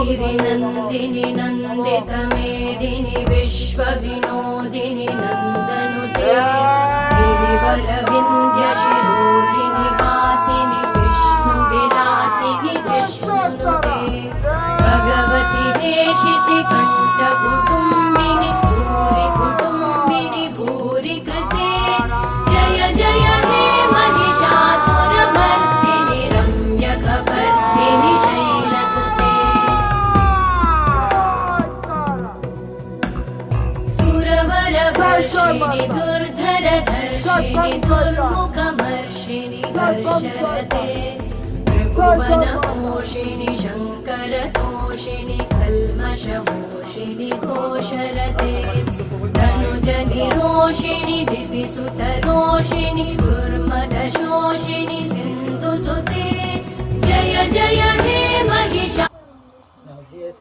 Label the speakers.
Speaker 1: गिरिनन्दिनि नन्दितमेदिनि विश्वविनोदिनि नन्दनुते गिरिवरविन्ध्यशिरोधिनि वासिनि विष्णुविलासिनि जिष्णुनुते भगवति हेशिति कण्ठकुटुम्बिनि भूरि कुटुम्बिनि भूरि कृते जय जय हे महिषासुरमर्दिनि रम्यकपर्दिनि शैलसुते सुरवरवर्षिणि दुर्धरधर्षिणि दुर्मुखमर्षिणि हर्षरते त्रिभुवनपोषिणि शङ्करतोषिणि कल्मषमोषिणि घोषरते तनुजनिरोषिणि दिदिसुतरोषिणि दुर्मदशोषिणि सिन्धुसुते जय जय हे महिषा